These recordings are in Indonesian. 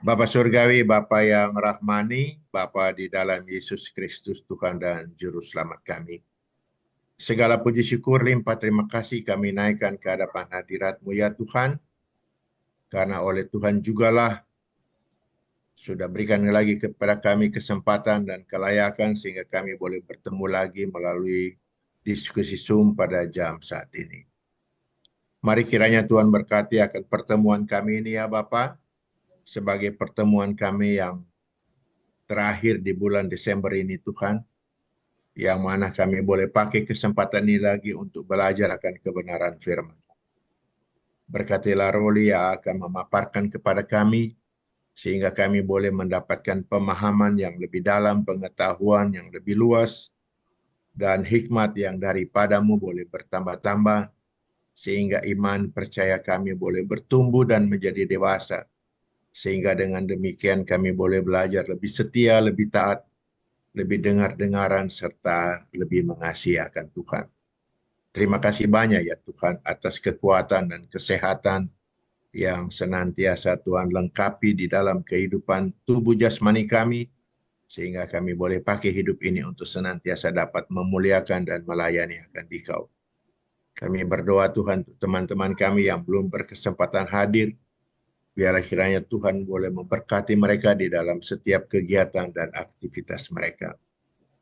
Bapa Surgawi, Bapa yang rahmani, Bapa di dalam Yesus Kristus Tuhan dan Juru Selamat kami. Segala puji syukur, limpah terima kasih kami naikkan ke hadapan hadirat-Mu ya Tuhan, karena oleh Tuhan jugalah sudah berikan lagi kepada kami kesempatan dan kelayakan sehingga kami boleh bertemu lagi melalui diskusi Zoom pada jam saat ini. Mari kiranya Tuhan berkati akan pertemuan kami ini ya Bapa, sebagai pertemuan kami yang terakhir di bulan Desember ini Tuhan, yang mana kami boleh pakai kesempatan ini lagi untuk belajar akan kebenaran firman. Berkatilah Roli yang akan memaparkan kepada kami, sehingga kami boleh mendapatkan pemahaman yang lebih dalam, pengetahuan yang lebih luas, dan hikmat yang daripadamu boleh bertambah-tambah, sehingga iman percaya kami boleh bertumbuh dan menjadi dewasa. Sehingga dengan demikian kami boleh belajar lebih setia, lebih taat, lebih dengar-dengaran, serta lebih mengasihi akan Tuhan. Terima kasih banyak ya Tuhan atas kekuatan dan kesehatan yang senantiasa Tuhan lengkapi di dalam kehidupan tubuh jasmani kami, sehingga kami boleh pakai hidup ini untuk senantiasa dapat memuliakan dan melayani akan Dikau. Kami berdoa Tuhan untuk teman-teman kami yang belum berkesempatan hadir, biarlah kiranya Tuhan boleh memberkati mereka di dalam setiap kegiatan dan aktivitas mereka.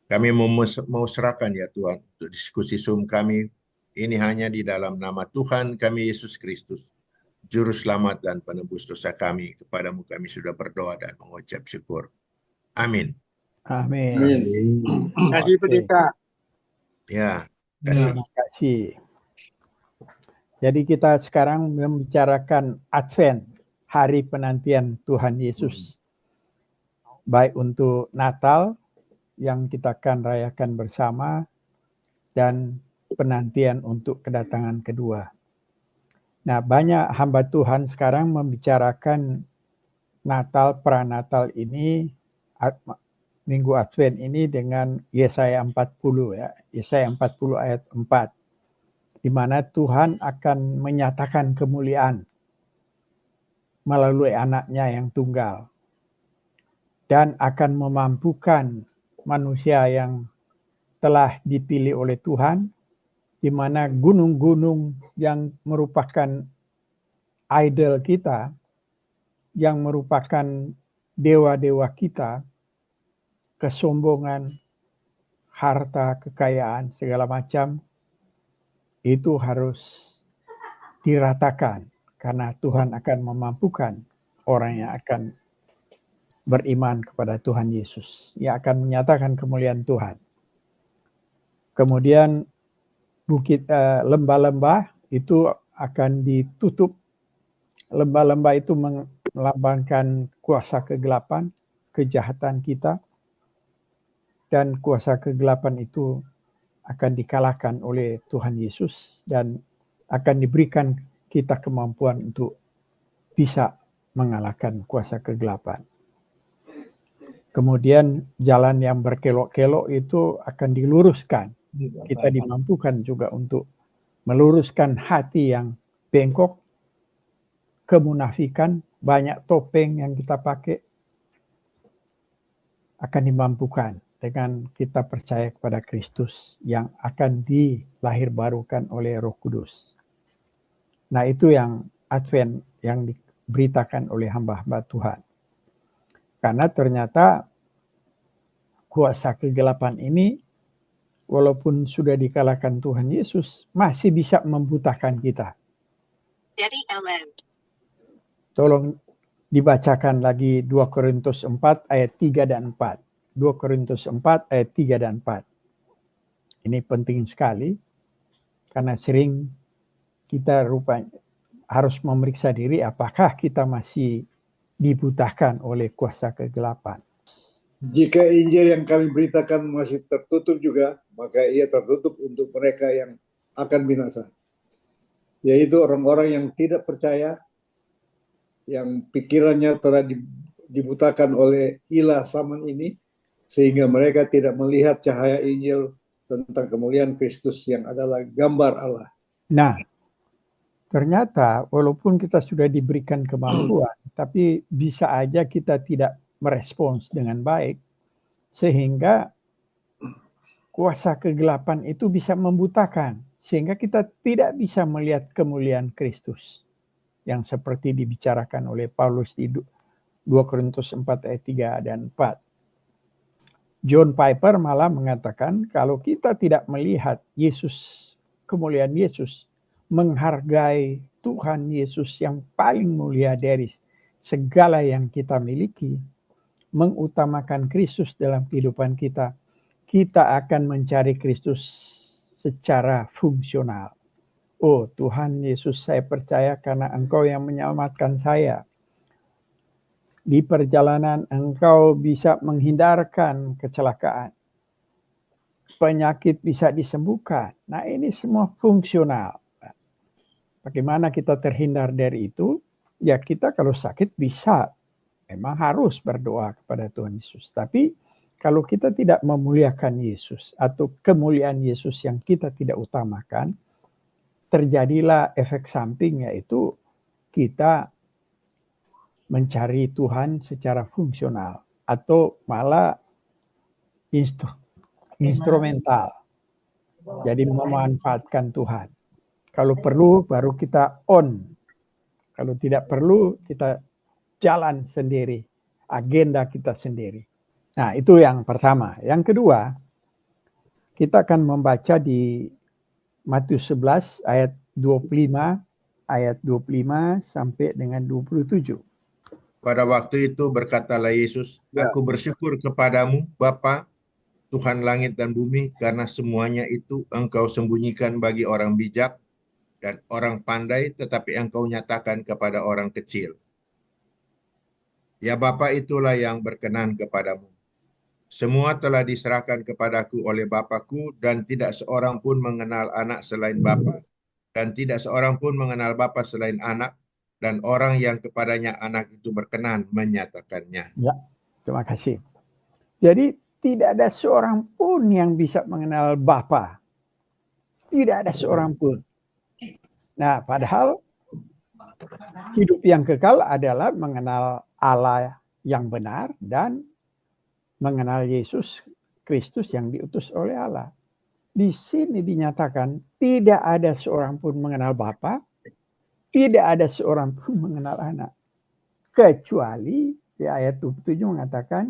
Kami mau serahkan ya Tuhan untuk diskusi Zoom kami ini hanya di dalam nama Tuhan kami Yesus Kristus, Juru Selamat dan Penebus dosa kami. Kepadamu kami sudah berdoa dan mengucap syukur. Amin. Amin. Terima kasih Pendeta. Ya, Terima kasih. Jadi kita sekarang membicarakan Advent, hari penantian Tuhan Yesus. Baik untuk Natal yang kita akan rayakan bersama dan penantian untuk kedatangan kedua. Nah, banyak hamba Tuhan sekarang membicarakan Natal, pranatal ini, Minggu Advent ini dengan Yesaya 40 ya. Yesaya 40 ayat 4. Di mana Tuhan akan menyatakan kemuliaan melalui anaknya yang tunggal. Dan akan memampukan manusia yang telah dipilih oleh Tuhan, di mana gunung-gunung yang merupakan idol kita, yang merupakan dewa-dewa kita, kesombongan, harta, kekayaan, segala macam, itu harus diratakan. Karena Tuhan akan memampukan orang yang akan beriman kepada Tuhan Yesus, yang akan menyatakan kemuliaan Tuhan. Kemudian lembah-lembah itu akan ditutup. Lembah-lembah itu melambangkan kuasa kegelapan, kejahatan kita. Dan kuasa kegelapan itu akan dikalahkan oleh Tuhan Yesus dan akan diberikan kita kemampuan untuk bisa mengalahkan kuasa kegelapan. Kemudian jalan yang berkelok-kelok itu akan diluruskan. Kita dimampukan juga untuk meluruskan hati yang bengkok, kemunafikan, banyak topeng yang kita pakai, akan dimampukan dengan kita percaya kepada Kristus yang akan dilahirbarukan oleh Roh Kudus. Nah, itu yang Advent yang diberitakan oleh hamba-hamba Tuhan. Karena ternyata kuasa kegelapan ini walaupun sudah dikalahkan Tuhan Yesus, masih bisa membutakan kita. Dari LM. Tolong dibacakan lagi 2 Korintus 4 ayat 3 dan 4. 2 Korintus 4 ayat 3 dan 4. Ini penting sekali karena sering kita rupanya harus memeriksa diri apakah kita masih dibutakan oleh kuasa kegelapan. Jika Injil yang kami beritakan masih tertutup juga, maka ia tertutup untuk mereka yang akan binasa. Yaitu orang-orang yang tidak percaya, yang pikirannya telah dibutakan oleh ilah zaman ini, sehingga mereka tidak melihat cahaya Injil tentang kemuliaan Kristus yang adalah gambar Allah. Nah, ternyata walaupun kita sudah diberikan kemampuan, tapi bisa aja kita tidak merespons dengan baik, sehingga kuasa kegelapan itu bisa membutakan, sehingga kita tidak bisa melihat kemuliaan Kristus yang seperti dibicarakan oleh Paulus di 2 Korintus 4 ayat 3 dan 4. John Piper malah mengatakan kalau kita tidak melihat Yesus, kemuliaan Yesus, menghargai Tuhan Yesus yang paling mulia dari segala yang kita miliki, mengutamakan Kristus dalam kehidupan kita, kita akan mencari Kristus secara fungsional. Oh Tuhan Yesus, saya percaya karena Engkau yang menyelamatkan saya. Di perjalanan Engkau bisa menghindarkan kecelakaan. Penyakit bisa disembuhkan. Nah ini semua fungsional. Bagaimana kita terhindar dari itu? Ya kita kalau sakit bisa, memang harus berdoa kepada Tuhan Yesus. Tapi kalau kita tidak memuliakan Yesus atau kemuliaan Yesus yang kita tidak utamakan, terjadilah efek samping, yaitu kita mencari Tuhan secara fungsional atau malah instrumental. Jadi memanfaatkan Tuhan. Kalau perlu baru kita on. Kalau tidak perlu kita jalan sendiri. Agenda kita sendiri. Nah itu yang pertama. Yang kedua, kita akan membaca di Matius 11 ayat 25 sampai dengan 27. Pada waktu itu berkatalah Yesus, Aku bersyukur kepadamu, Bapa, Tuhan langit dan bumi, karena semuanya itu Engkau sembunyikan bagi orang bijak dan orang pandai, tetapi Engkau nyatakan kepada orang kecil. Ya Bapa, itulah yang berkenan kepadamu. Semua telah diserahkan kepadaku oleh Bapakku, dan tidak seorang pun mengenal anak selain Bapa, dan tidak seorang pun mengenal Bapa selain anak, dan orang yang kepadanya anak itu berkenan menyatakannya. Ya, terima kasih. Jadi tidak ada seorang pun yang bisa mengenal Bapa. Tidak ada seorang pun. Nah, padahal hidup yang kekal adalah mengenal Allah yang benar dan mengenal Yesus Kristus yang diutus oleh Allah. Di sini dinyatakan tidak ada seorang pun mengenal Bapa, tidak ada seorang pun mengenal anak. Kecuali di ayat 27 mengatakan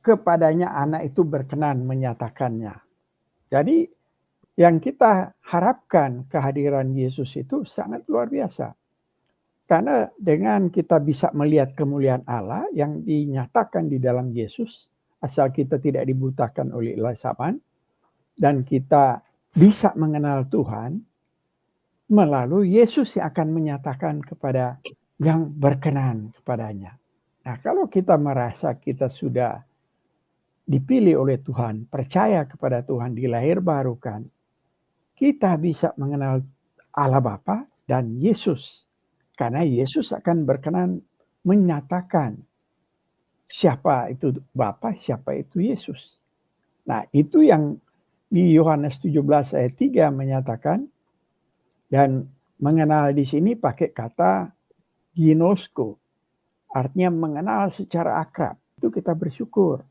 kepadanya anak itu berkenan menyatakannya. Jadi yang kita harapkan kehadiran Yesus itu sangat luar biasa. Karena dengan kita bisa melihat kemuliaan Allah yang dinyatakan di dalam Yesus, asal kita tidak dibutakan oleh zaman, dan kita bisa mengenal Tuhan, melalui Yesus yang akan menyatakan kepada yang berkenan kepadanya. Nah, kalau kita merasa kita sudah dipilih oleh Tuhan, percaya kepada Tuhan, dilahir barukan, kita bisa mengenal Allah Bapa dan Yesus. Karena Yesus akan berkenan menyatakan siapa itu Bapa, siapa itu Yesus. Nah, itu yang di Yohanes 17 ayat 3 menyatakan, dan mengenal di sini pakai kata ginosko, artinya mengenal secara akrab. Itu kita bersyukur.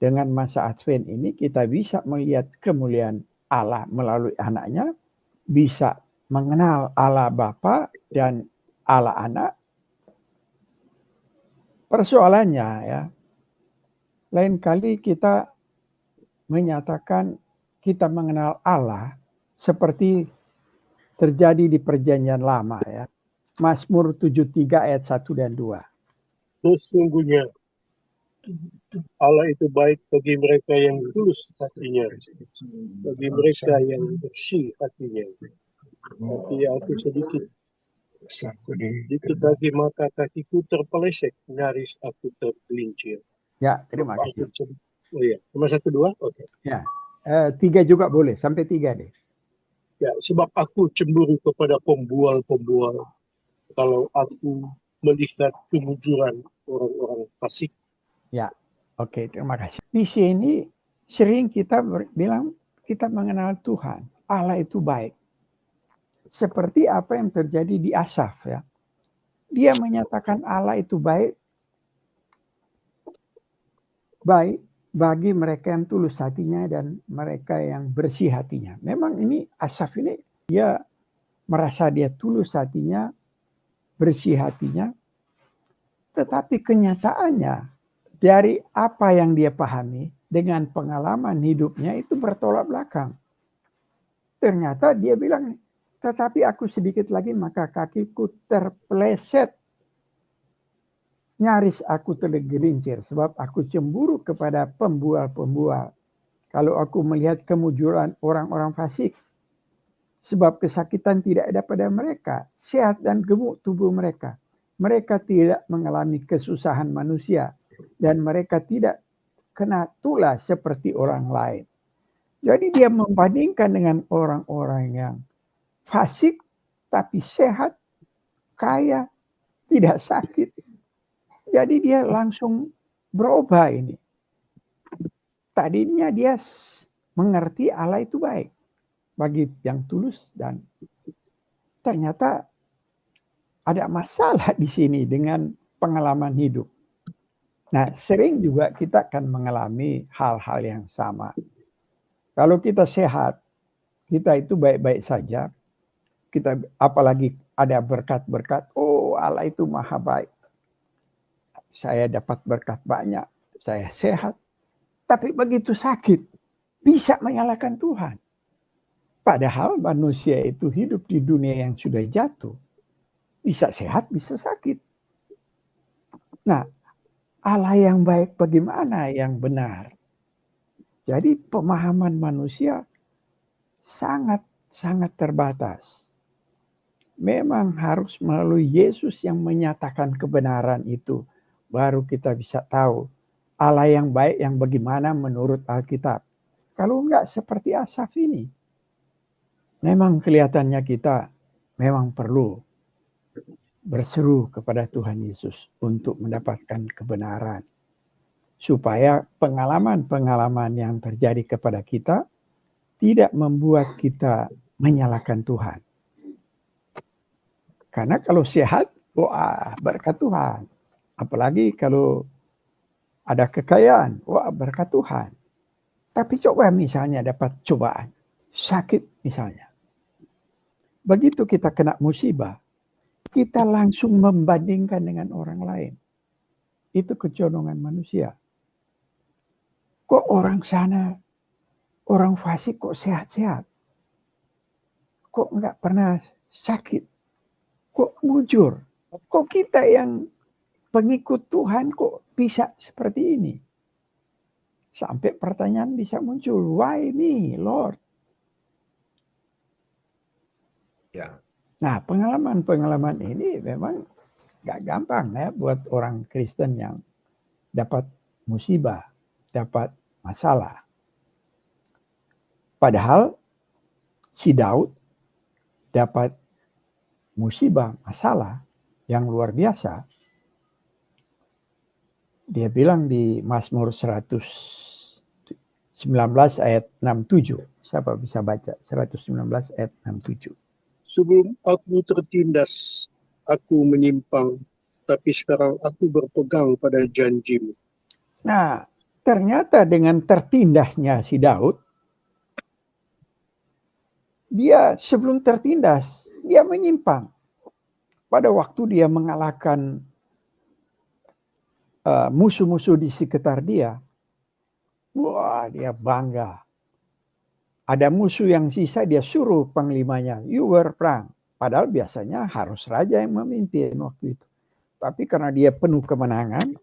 Dengan masa Advent ini kita bisa melihat kemuliaan Allah melalui anaknya, bisa mengenal Allah Bapa dan Allah Anak. Persoalannya ya, lain kali kita menyatakan kita mengenal Allah seperti terjadi di perjanjian lama ya. Mazmur 73 ayat 1 dan 2. Sesungguhnya Allah itu baik bagi mereka yang tulus hatinya, bagi mereka yang bersih hatinya. Tapi aku sedikit bagi maka kakiku terpelesek, nyaris aku tergelincir. Ya, terima kasih. Oh ya, cuma 1, 2? Oke. Ya, 3 juga boleh, sampai 3 deh. Ya, sebab aku cemburu kepada pembual-pembual kalau aku melihat kemujuran orang-orang fasik. Ya, oke, terima kasih. Di sini sering kita bilang kita mengenal Tuhan. Allah itu baik. seperti apa yang terjadi di Asaf ya. Dia menyatakan Allah itu baik bagi mereka yang tulus hatinya dan mereka yang bersih hatinya. Memang ini Asaf ini dia merasa dia tulus hatinya, bersih hatinya, tetapi kenyataannya dari apa yang dia pahami dengan pengalaman hidupnya itu bertolak belakang. Ternyata dia bilang, tetapi aku sedikit lagi maka kakiku terpeleset. Nyaris aku tergelincir sebab aku cemburu kepada pembual-pembual. Kalau aku melihat kemujuran orang-orang fasik, sebab kesakitan tidak ada pada mereka, sehat dan gemuk tubuh mereka. Mereka tidak mengalami kesusahan manusia dan mereka tidak kena tulah seperti orang lain. Jadi dia membandingkan dengan orang-orang yang fasik tapi sehat, kaya, tidak sakit. Jadi dia langsung berubah ini. Tadinya dia mengerti Allah itu baik bagi yang tulus dan ternyata ada masalah di sini dengan pengalaman hidup. Nah, sering juga kita akan mengalami hal-hal yang sama. Kalau kita sehat, kita itu baik-baik saja. Kita apalagi ada berkat-berkat, oh Allah itu maha baik. Saya dapat berkat banyak, saya sehat. Tapi begitu sakit, bisa menyalahkan Tuhan. Padahal manusia itu hidup di dunia yang sudah jatuh. Bisa sehat, bisa sakit. Nah, Allah yang baik bagaimana yang benar? Jadi pemahaman manusia sangat terbatas. Memang harus melalui Yesus yang menyatakan kebenaran itu. Baru kita bisa tahu Allah yang baik yang bagaimana menurut Alkitab. Kalau enggak seperti Asaf ini. Memang kelihatannya kita memang perlu berseru kepada Tuhan Yesus untuk mendapatkan kebenaran. Supaya pengalaman-pengalaman yang terjadi kepada kita tidak membuat kita menyalahkan Tuhan. Karena kalau sehat, wah berkat Tuhan. Apalagi kalau ada kekayaan, wah berkat Tuhan. Tapi coba misalnya dapat cobaan, sakit misalnya. Begitu kita kena musibah, kita langsung membandingkan dengan orang lain. Itu kecondongan manusia. Kok orang sana, orang fasik kok sehat-sehat? Kok enggak pernah sakit? Kok mujur? Kok kita yang pengikut Tuhan kok bisa seperti ini? Sampai pertanyaan bisa muncul, why me, Lord? Ya. Nah, pengalaman-pengalaman ini memang gak gampang ya buat orang Kristen yang dapat musibah, dapat masalah. Padahal si Daud dapat musibah, masalah yang luar biasa. Dia bilang di Mazmur 119 ayat 67. Siapa bisa baca? 119 ayat 67. Sebelum aku tertindas, aku menyimpang, tapi sekarang aku berpegang pada janjimu. Nah, ternyata dengan tertindasnya si Daud, dia sebelum tertindas, dia menyimpang. Pada waktu dia mengalahkan musuh-musuh di sekitar dia, wah dia bangga. Ada musuh yang sisa, dia suruh panglimanya, you berperang. Padahal biasanya harus raja yang memimpin waktu itu. Tapi karena dia penuh kemenangan,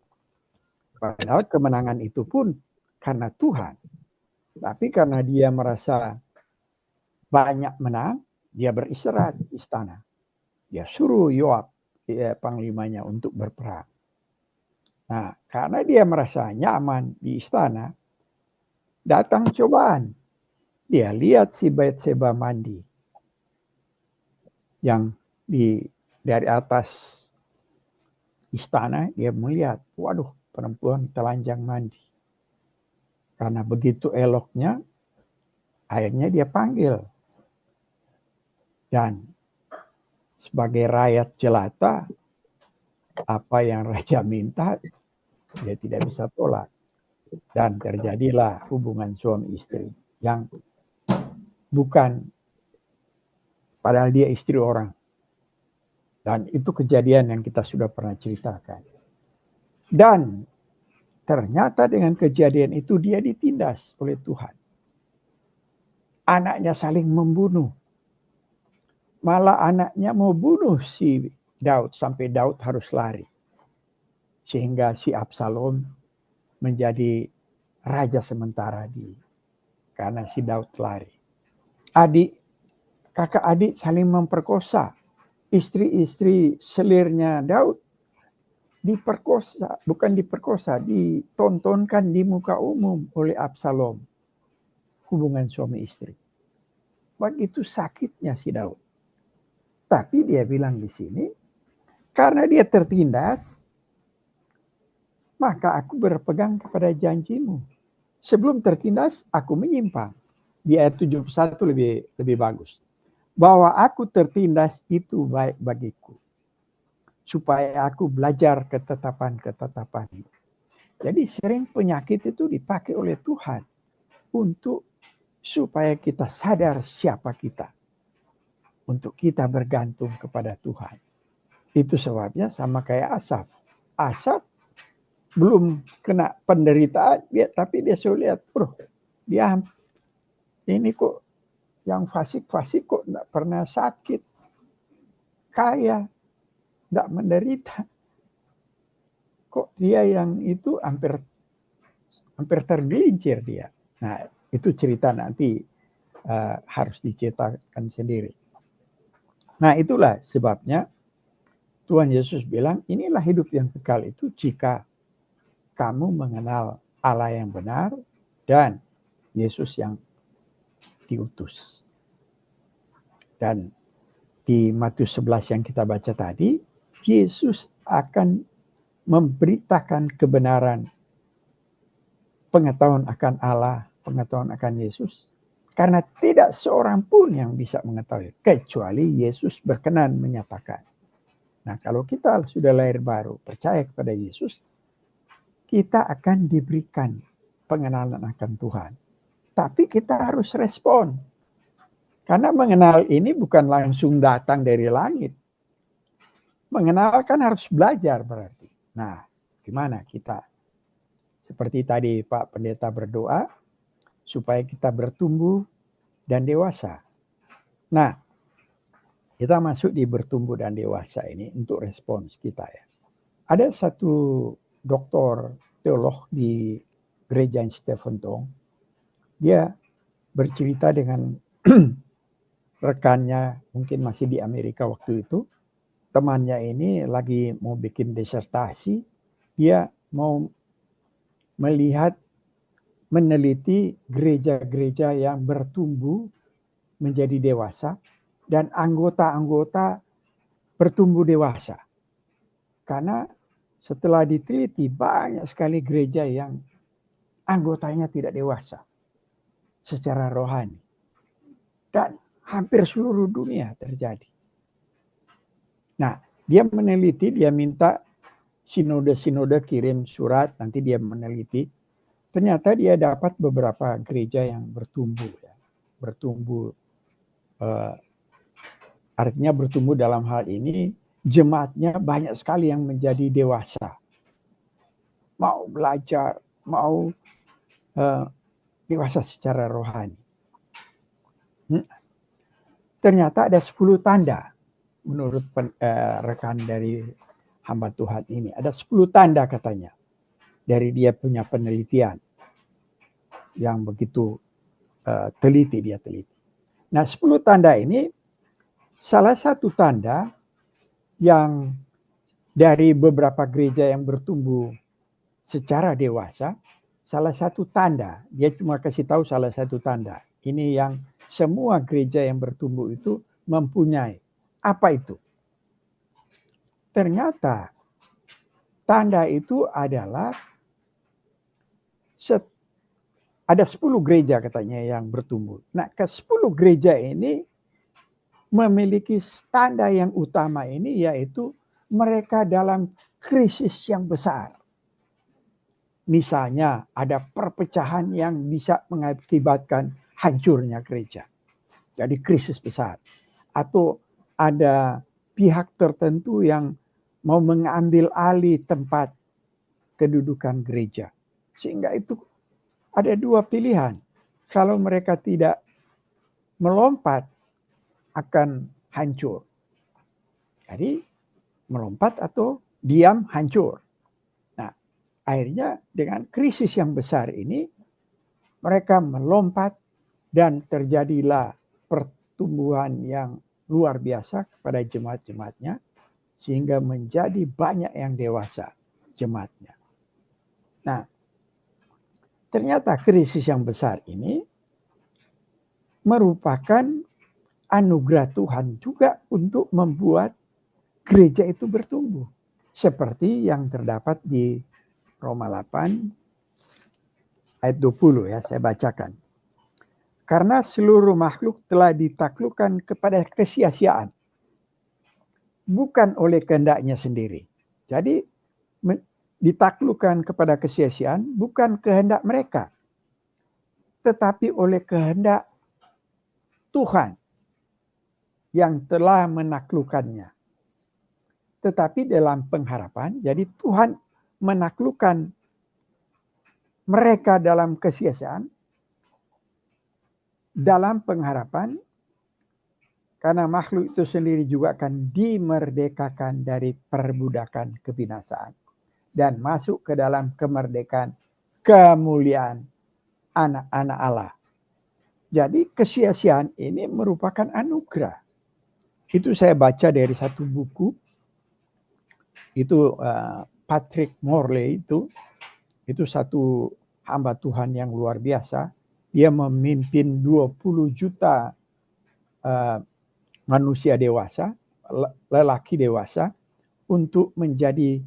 padahal kemenangan itu pun karena Tuhan. Tapi karena dia merasa banyak menang, dia beristirahat di istana. Dia suruh Yoab, panglimanya, untuk berperang. Nah, karena dia merasa nyaman di istana, datang cobaan. Dia lihat si Batseba mandi. Yang dari atas istana, dia melihat, waduh, perempuan telanjang mandi. Karena begitu eloknya, akhirnya dia panggil. Dan sebagai rakyat jelata, apa yang raja minta dia tidak bisa tolak. Dan terjadilah hubungan suami istri yang bukan, padahal dia istri orang. Dan itu kejadian yang kita sudah pernah ceritakan. Dan ternyata dengan kejadian itu dia ditindas oleh Tuhan. Anaknya saling membunuh. Malah anaknya mau bunuh si Daud sampai Daud harus lari. Sehingga si Absalom menjadi raja sementara karena si Daud lari. Kakak adik saling memperkosa. Istri-istri selirnya Daud diperkosa, bukan diperkosa, ditontonkan di muka umum oleh Absalom. Hubungan suami istri. Begitu sakitnya si Daud. Tapi dia bilang di sini, karena dia tertindas, maka aku berpegang kepada janjimu. Sebelum tertindas, aku menyimpang. Di ayat 71 lebih bagus. Bahwa aku tertindas itu baik bagiku. Supaya aku belajar ketetapan-ketetapan. Jadi sering penyakit itu dipakai oleh Tuhan. Untuk supaya kita sadar siapa kita. Untuk kita bergantung kepada Tuhan. Itu sebabnya sama kayak Asaf. Asaf belum kena penderitaan, tapi dia selalu lihat, bro, dia ini kok yang fasik-fasik kok tidak pernah sakit, kaya, tidak menderita. Kok dia yang itu hampir tergelincir dia. Nah, itu cerita nanti harus diceritakan sendiri. Nah, itulah sebabnya Tuhan Yesus bilang, inilah hidup yang kekal itu jika kamu mengenal Allah yang benar dan Yesus yang diutus. Dan di Matius 11 yang kita baca tadi, Yesus akan memberitakan kebenaran, pengetahuan akan Allah, pengetahuan akan Yesus. Karena tidak seorang pun yang bisa mengetahui, kecuali Yesus berkenan menyatakan. Nah, kalau kita sudah lahir baru, percaya kepada Yesus, kita akan diberikan pengenalan akan Tuhan. Tapi kita harus respon. Karena mengenal ini bukan langsung datang dari langit. Mengenal kan harus belajar berarti. Nah, gimana kita? Seperti tadi Pak Pendeta berdoa, supaya kita bertumbuh dan dewasa. Nah, kita masuk di bertumbuh dan dewasa ini untuk respons kita ya. Ada satu doktor teolog di gereja Stephen Tong. Dia bercerita dengan rekannya, mungkin masih di Amerika waktu itu. Temannya ini lagi mau bikin disertasi. Dia mau meneliti gereja-gereja yang bertumbuh menjadi dewasa dan anggota-anggota bertumbuh dewasa. Karena setelah diteliti banyak sekali gereja yang anggotanya tidak dewasa secara rohani. Dan hampir seluruh dunia terjadi. Nah, dia meneliti, dia minta sinode-sinode kirim surat, nanti dia meneliti. Ternyata dia dapat beberapa gereja yang bertumbuh. Ya. Bertumbuh, artinya bertumbuh dalam hal ini, jemaatnya banyak sekali yang menjadi dewasa. Mau belajar, mau dewasa secara rohani. Ternyata ada 10 tanda menurut rekan dari hamba Tuhan ini. Ada 10 tanda katanya dari dia punya penelitian yang begitu teliti dia teliti. Nah 10 tanda ini salah satu tanda yang dari beberapa gereja yang bertumbuh secara dewasa, salah satu tanda, dia cuma kasih tahu salah satu tanda. Ini yang semua gereja yang bertumbuh itu mempunyai. Apa itu? Ternyata tanda itu adalah ada 10 gereja katanya yang bertumbuh. Nah, ke 10 gereja ini memiliki tanda yang utama ini, yaitu mereka dalam krisis yang besar. Misalnya ada perpecahan yang bisa mengakibatkan hancurnya gereja. Jadi krisis besar. Atau ada pihak tertentu yang mau mengambil alih tempat kedudukan gereja. Sehingga itu ada dua pilihan. Kalau mereka tidak melompat, akan hancur. Jadi melompat atau diam hancur. Nah, akhirnya dengan krisis yang besar ini, mereka melompat dan terjadilah pertumbuhan yang luar biasa kepada jemaat-jemaatnya, sehingga menjadi banyak yang dewasa jemaatnya. Nah, ternyata krisis yang besar ini merupakan anugerah Tuhan juga untuk membuat gereja itu bertumbuh. Seperti yang terdapat di Roma 8 ayat 20 ya, saya bacakan. Karena seluruh makhluk telah ditaklukkan kepada kesia-siaan, bukan oleh kehendaknya sendiri. Jadi ditaklukkan kepada kesia-siaan bukan kehendak mereka, tetapi oleh kehendak Tuhan yang telah menaklukkannya. Tetapi dalam pengharapan, jadi Tuhan menaklukkan mereka dalam kesia-siaan dalam pengharapan, karena makhluk itu sendiri juga akan dimerdekakan dari perbudakan kebinasaan dan masuk ke dalam kemerdekaan kemuliaan anak-anak Allah. Jadi kesia-siaan ini merupakan anugerah. Itu saya baca dari satu buku. Itu Patrick Morley itu satu hamba Tuhan yang luar biasa. Dia memimpin 20 juta manusia dewasa, lelaki dewasa, untuk menjadi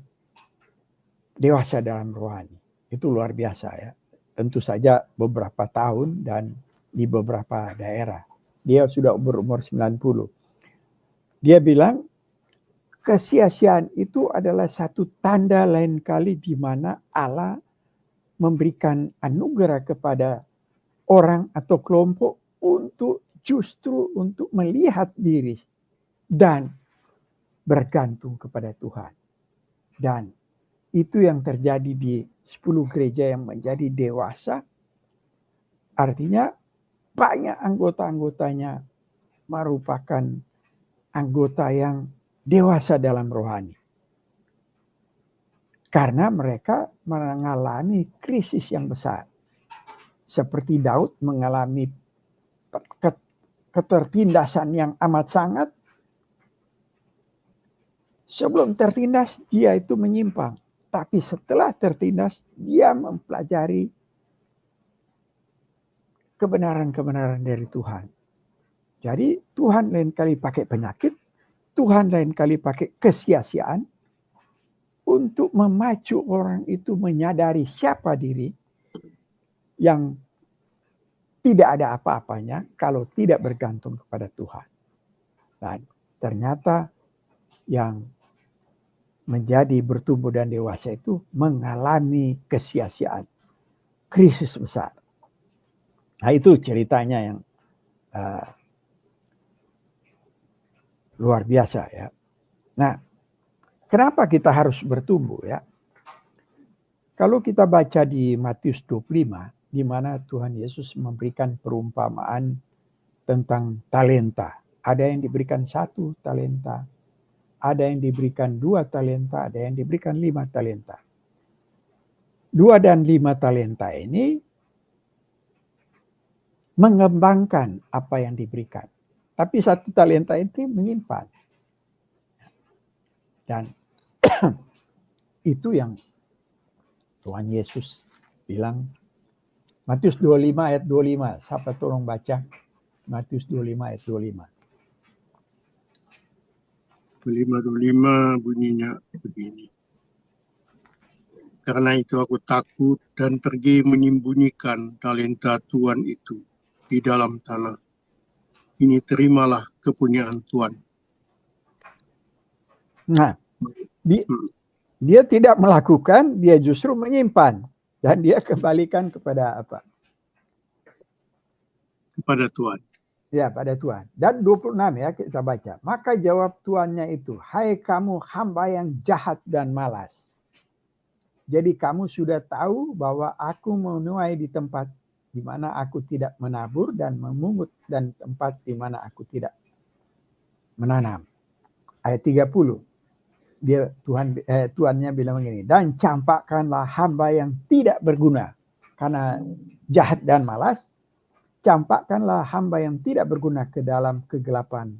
dewasa dalam rohani. Itu luar biasa ya. Tentu saja beberapa tahun dan di beberapa daerah. Dia sudah berumur 90. Dia bilang kesia-siaan itu adalah satu tanda lain kali di mana Allah memberikan anugerah kepada orang atau kelompok justru untuk melihat diri dan bergantung kepada Tuhan. Dan itu yang terjadi di 10 gereja yang menjadi dewasa. Artinya banyak anggota-anggotanya merupakan anggota yang dewasa dalam rohani. Karena mereka mengalami krisis yang besar. Seperti Daud mengalami ketertindasan yang amat sangat. Sebelum tertindas, dia itu menyimpang. Tapi setelah tertindas, dia mempelajari kebenaran-kebenaran dari Tuhan. Jadi Tuhan lain kali pakai penyakit, Tuhan lain kali pakai kesia-siaan untuk memacu orang itu menyadari siapa diri yang tidak ada apa-apanya kalau tidak bergantung kepada Tuhan. Dan ternyata yang menjadi bertumbuh dan dewasa itu mengalami kesia-siaan, krisis besar. Nah itu ceritanya yang luar biasa ya. Nah, kenapa kita harus bertumbuh ya? Kalau kita baca di Matius 25, di mana Tuhan Yesus memberikan perumpamaan tentang talenta. Ada yang diberikan 1 talenta, ada yang diberikan 2 talenta, ada yang diberikan 5 talenta. 2 dan 5 talenta ini mengembangkan apa yang diberikan. Tapi 1 talenta itu menyimpan. Dan itu yang Tuhan Yesus bilang. Matius 25 ayat 25. Siapa tolong baca? Matius 25 ayat 25. 25 bunyinya begini. Karena itu aku takut dan pergi menyembunyikan talenta Tuhan itu di dalam tanah. ini terimalah kepunyaan Tuhan. Nah, dia tidak melakukan, dia justru menyimpan. Dan dia kembalikan kepada apa? Kepada Tuhan. Ya, pada Tuhan. Dan 26 ya kita baca. Maka jawab tuannya itu, hai kamu hamba yang jahat dan malas. Jadi kamu sudah tahu bahwa aku menuai di tempat di mana aku tidak menabur dan memungut, dan tempat di mana aku tidak menanam. Ayat 30. Tuannya bilang begini, dan campakkanlah hamba yang tidak berguna karena jahat dan malas. Campakkanlah hamba yang tidak berguna ke dalam kegelapan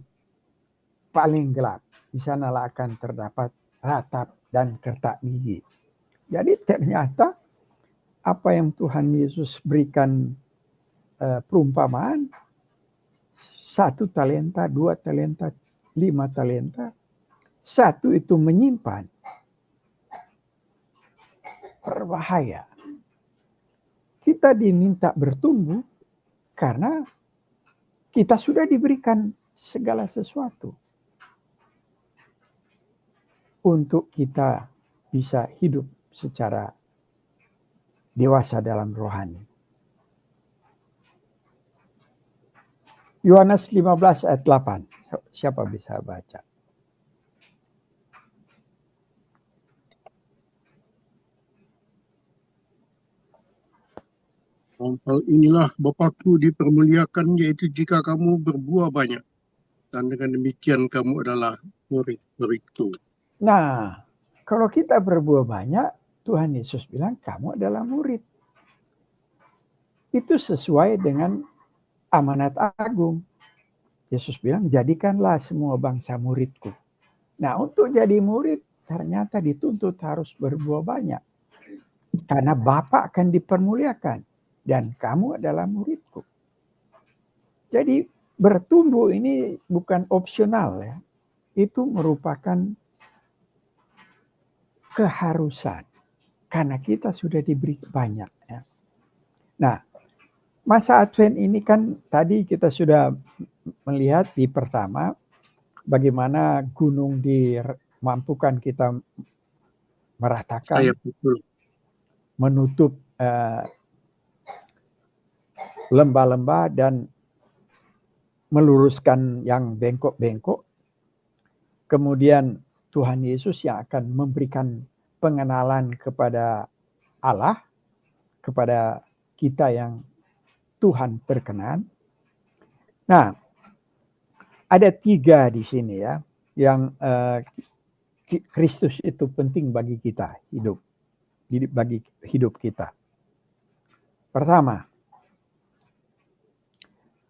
paling gelap. Di sanalah akan terdapat ratap dan kertak gigi. Jadi ternyata apa yang Tuhan Yesus berikan perumpamaan, 1 talenta, 2 talenta, 5 talenta, 1 itu menyimpan. Berbahaya. Kita diminta bertumbuh karena kita sudah diberikan segala sesuatu untuk kita bisa hidup secara dewasa dalam rohani. Yohanes 15 ayat 8. Siapa bisa baca? Hal inilah Bapa-Ku dipermuliakan, yaitu jika kamu berbuah banyak. Dan dengan demikian kamu adalah murid-murid-Ku. Nah, kalau kita berbuah banyak, Tuhan Yesus bilang kamu adalah murid. Itu sesuai dengan amanat agung. Yesus bilang, jadikanlah semua bangsa muridku. Nah, untuk jadi murid, ternyata dituntut harus berbuah banyak. Karena Bapa akan dipermuliakan. Dan kamu adalah muridku. Jadi, bertumbuh ini bukan opsional ya. Itu merupakan keharusan. Karena kita sudah diberi banyak. Ya. Nah, masa Advent ini kan tadi kita sudah melihat di pertama bagaimana gunung dimampukan kita meratakan, menutup lembah-lembah dan meluruskan yang bengkok-bengkok. Kemudian Tuhan Yesus yang akan memberikan pengenalan kepada Allah, kepada kita yang Tuhan berkenan. Nah, ada 3 di sini ya, yang Kristus itu penting bagi kita bagi hidup kita. Pertama,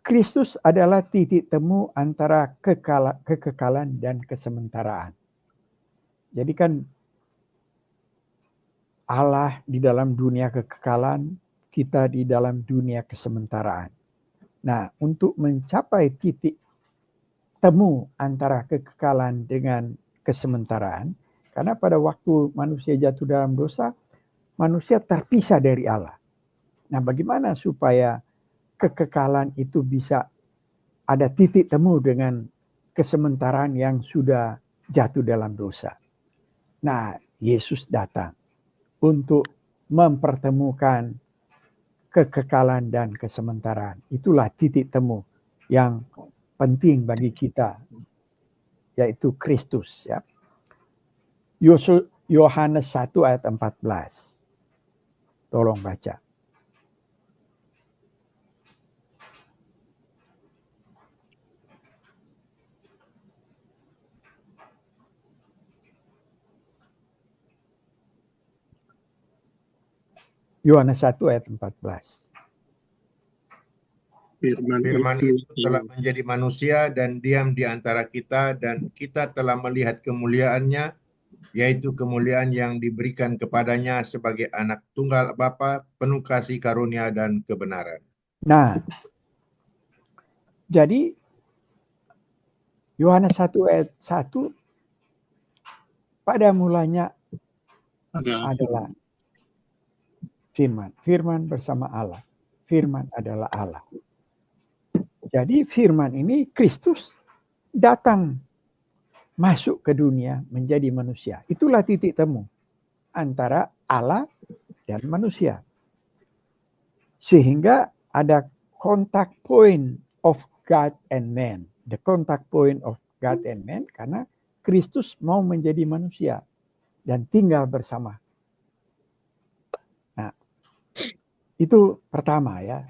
Kristus adalah titik temu antara kekekalan dan kesementaraan. Jadi kan Allah di dalam dunia kekekalan, kita di dalam dunia kesementaraan. Nah, untuk mencapai titik temu antara kekekalan dengan kesementaraan, karena pada waktu manusia jatuh dalam dosa, manusia terpisah dari Allah. Nah, bagaimana supaya kekekalan itu bisa ada titik temu dengan kesementaraan yang sudah jatuh dalam dosa? Nah, Yesus datang untuk mempertemukan kekekalan dan kesementaraan. Itulah titik temu yang penting bagi kita, yaitu Kristus. Ya. Yohanes 1 ayat 14. Tolong baca. Yohanes 1 ayat 14. Firman itu telah menjadi manusia dan diam di antara kita, dan kita telah melihat kemuliaannya, yaitu kemuliaan yang diberikan kepadanya sebagai anak tunggal Bapa, penuh kasih karunia dan kebenaran. Nah, jadi Yohanes 1 ayat 1, pada mulanya adalah Firman. Firman bersama Allah. Firman adalah Allah. Jadi firman ini Kristus datang masuk ke dunia menjadi manusia. Itulah titik temu antara Allah dan manusia. Sehingga ada contact point of God and man. The contact point of God and man karena Kristus mau menjadi manusia dan tinggal bersama. Nah, itu pertama ya.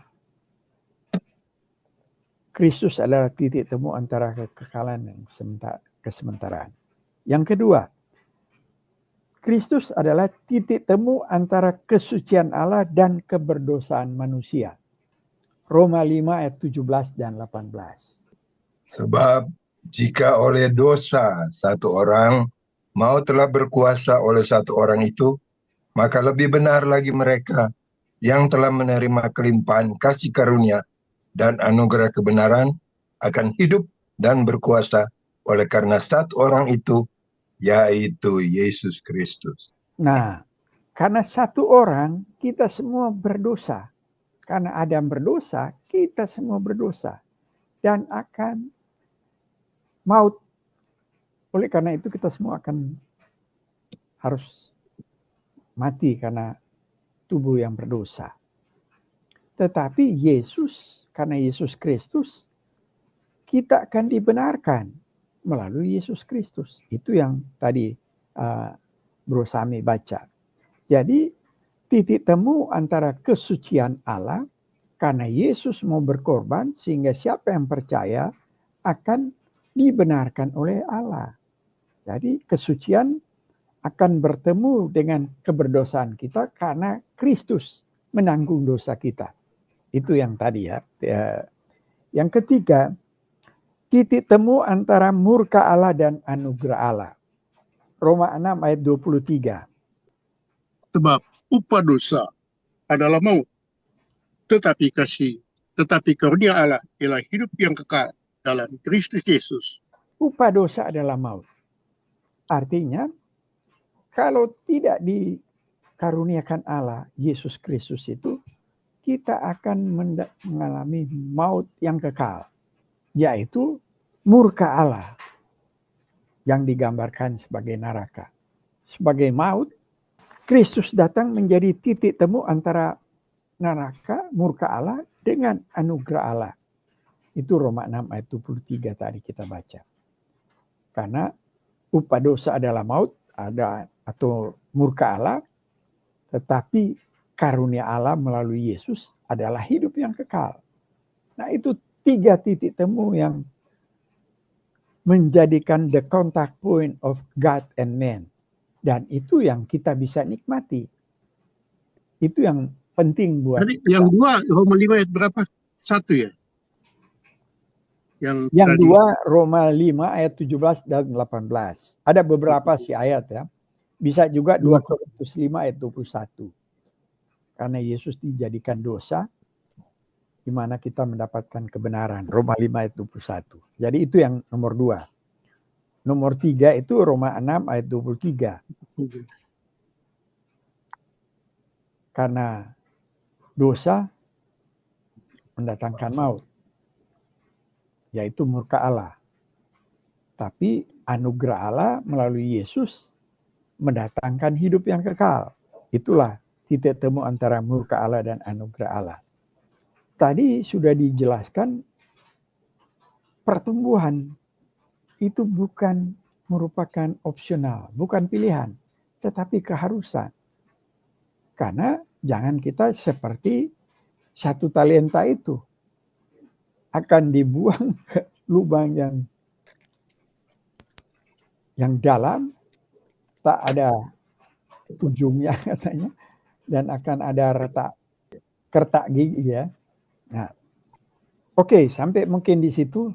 Kristus adalah titik temu antara kekekalan dan kesementaraan. Yang kedua, Kristus adalah titik temu antara kesucian Allah dan keberdosaan manusia. Roma 5 ayat 17 dan 18. Sebab jika oleh dosa satu orang maut telah berkuasa oleh satu orang itu, maka lebih benar lagi mereka yang telah menerima kelimpahan kasih karunia dan anugerah kebenaran akan hidup dan berkuasa oleh karena satu orang itu, yaitu Yesus Kristus. Nah, karena satu orang kita semua berdosa. Karena Adam berdosa, kita semua berdosa. Dan akan maut. Oleh karena itu kita semua akan harus mati karena tubuh yang berdosa. Tetapi Yesus, karena Yesus Kristus, kita akan dibenarkan melalui Yesus Kristus. Itu yang tadi Bro Sami baca. Jadi titik temu antara kesucian Allah, karena Yesus mau berkorban sehingga siapa yang percaya akan dibenarkan oleh Allah. Jadi kesucian akan bertemu dengan keberdosaan kita karena Kristus menanggung dosa kita. Itu yang tadi ya. Yang ketiga, titik temu antara murka Allah dan anugerah Allah. Roma 6 ayat 23. Sebab upah dosa adalah maut. Tetapi karunia Allah ialah hidup yang kekal dalam Kristus Yesus. Upah dosa adalah maut. Artinya, kalau tidak dikaruniakan Allah, Yesus Kristus itu, kita akan mengalami maut yang kekal. Yaitu murka Allah yang digambarkan sebagai neraka. Sebagai maut, Kristus datang menjadi titik temu antara neraka, murka Allah dengan anugerah Allah. Itu Roma 6 ayat 23 tadi kita baca. Karena upah dosa adalah maut, atau murka Allah, tetapi karunia Allah melalui Yesus adalah hidup yang kekal. Nah, itu 3 titik temu yang menjadikan the contact point of God and man. Dan itu yang kita bisa nikmati. Itu yang penting buat Jadi yang dua, Roma 5 ayat berapa? 1 ya? Yang tadi. dua Roma 5 ayat 17 dan 18. Ada beberapa sih ayat ya. Bisa juga 2 Korintus 5 ayat 21. Karena Yesus dijadikan dosa, di mana kita mendapatkan kebenaran. Roma 5 ayat 21. Jadi itu yang nomor 2. Nomor 3 itu Roma 6 ayat 23. Karena dosa mendatangkan maut, yaitu murka Allah. Tapi anugerah Allah melalui Yesus mendatangkan hidup yang kekal. Itulah titik temu antara murka Allah dan anugerah Allah. Tadi sudah dijelaskan pertumbuhan itu bukan merupakan opsional, bukan pilihan, tetapi keharusan. Karena jangan kita seperti 1 talenta itu akan dibuang ke lubang yang dalam, tak ada ujungnya katanya, dan akan ada kertak gigi ya. Nah, oke, sampai mungkin di situ